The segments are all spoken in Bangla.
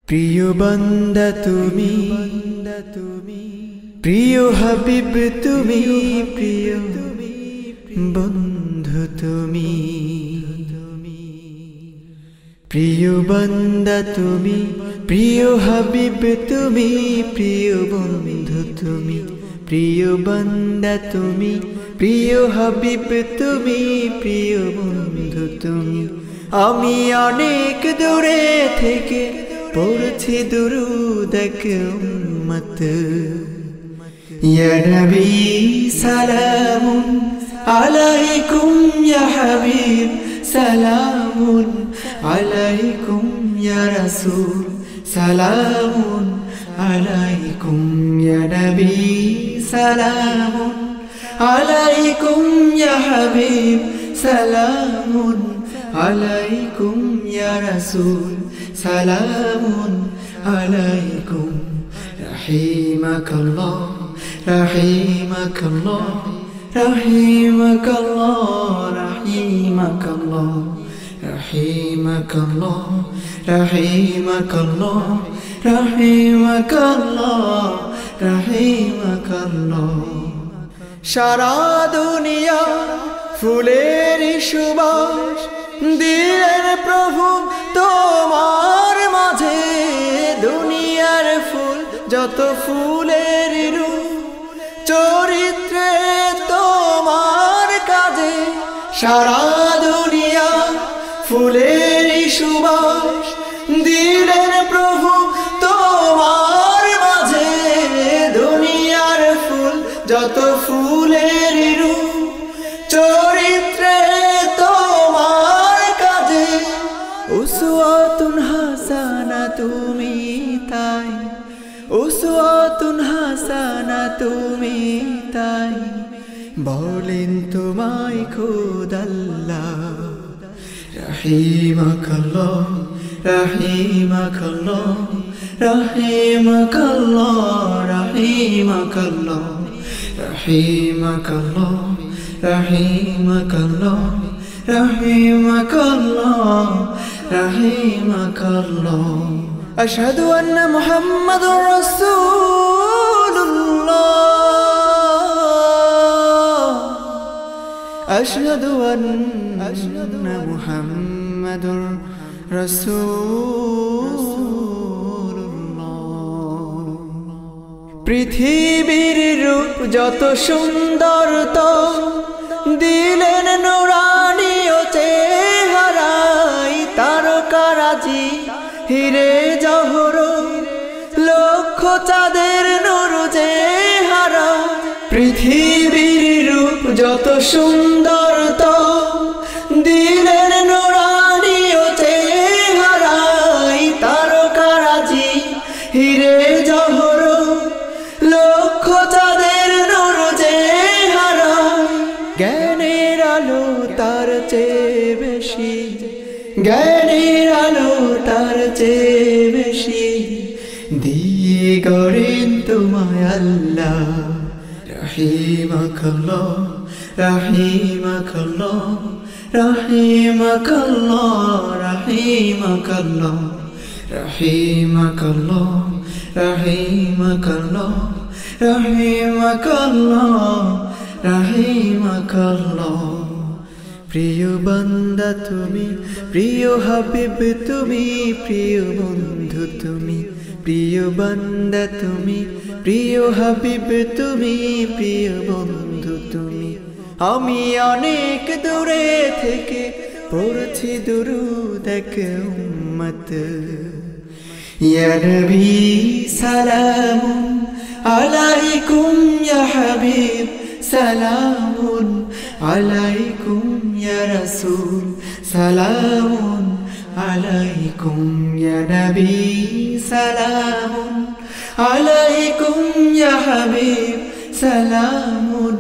প্রিয় বান্দা তুমি, প্রিয় হাবিব তুমি, প্রিয় বন্ধু তুমি। প্রিয় বান্দা তুমি, প্রিয় হাবিব তুমি, প্রিয় বন্ধু তুমি। প্রিয় বান্দা তুমি, প্রিয় হাবিব তুমি, প্রিয় বন্ধু তুমি। আমি অনেক দূরে থেকে পড়ছি দুরূদ এক উম্মত। ইয়া নবী সালামুন আলাইকুম, ইয়া হাবিব সালামুন আলাইকুম, ইয়া রাসূল সালামুন আলাইকুম, ইয়া নবী সালামুন আলাইকুম, ইয়া হাবিব সালামুন আলাইকুম, ইয়া রাসূল সালামুন আলাইকুম। রাহিমাকাল্লাহ রাহিমাকাল্লাহ রাহিমাকাল্লাহ রাহিমাকাল্লাহ রাহিমাকাল্লাহ রাহিমাকাল্লাহ রাহিমাকাল্লাহ রাহিমাকাল্লাহ। সারা দুনিয়া ফুলের সুবাস দিলেন প্রভু তোমার মাঝে। দুনিয়ার ফুল যত ফুলের রূপ, চরিত্রে তোমার কাজে। সারা দুনিয়া ফুলের সুবাস দিলেন প্রভু তোমার মাঝে। দুনিয়ার ফুল যত ফুলের রূপ, চরিত্রে তোমার কাজে। উসওয়াতুন হাসানা তুমি তাই, উসওয়াতুন হাসানা তুমি তাই বলেন তোমায় খোদ আল্লাহ। রাহিমাকাল্লাহ রাহিমাকাল্লাহ রাহিমাকাল্লাহ রাহিমাকাল্লাহ রাহিমাকাল্লাহ রাহিমাকাল্লাহ রাহিমাকাল্লাহ রাহিমাকাল্লাহ। আশহাদু আন্না মুহাম্মাদুর রাসূলুল্লাহ, আশহাদু আন্না মুহাম্মাদুর রাসূলুল্লাহ। পৃথিবীর রূপ যত সুন্দর তো দিলেন নুরানি ও চেহারাই। তারকারাজি হিরে জহরত, লক্ষ চাঁদের নূর যে হারা। পৃথিবীর রূপ যত সুন্দর তো দিলেন নুরানি ও চেহারাই। তারকারাজি হিরে জহরত, লক্ষ চাঁদের নূর যে হারা। জ্ঞানের আলো তার চেয়ে বেশি, জ্ঞানের আলো তার চেয়ে বেশি দিয়ে গড়েন তোমায় আল্লাহ। রাহিমাকাল্লাহ রাহিমাকাল্লাহ রাহিমাকাল্লাহ রাহিমাকাল্লাহ রাহিমাকাল্লাহ রাহিমাকাল্লাহ রাহিমাকাল্লাহ রাহিমাকাল্লাহ। প্রিয় বান্দা তুমি, প্রিয় হাবিব তুমি, প্রিয় বন্ধু তুমি। প্রিয় বান্দা তুমি, প্রিয় হাবিব তুমি, প্রিয় বন্ধু তুমি। আমি অনেক দূরে থেকে পড়ছি দুরূদ এক উম্মত। ইয়া নবী সালামুন আলাইকুম, ইয়া হাবিব সালামুন আলাইকুম, ইয়া রাসূল সালামুন আলাইকুম, ইয়া নবী সালামুন আলাইকুম, ইয়া হাবিব সালামুন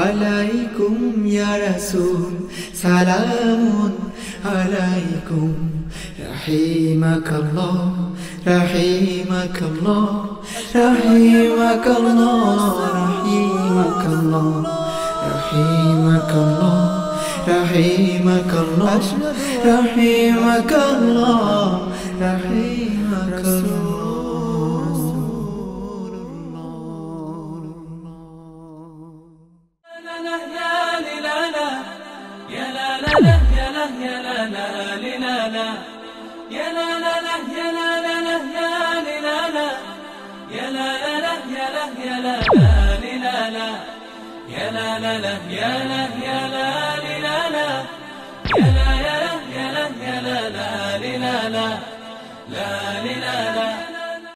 আলাইকুম, ইয়া রাসূল সালামুন আলাইকুম। রাহিমাকাল্লাহ রাহিমাকাল্লাহ রাহিমাকাল্লাহ রাহিমাকাল্লাহ রাহিমাকাল্লাহ রাহিমাকাল্লাহ রাহিমাকাল্লাহ রাহিমাকাল্লাহ। يا لا لا لا يا لا يا لا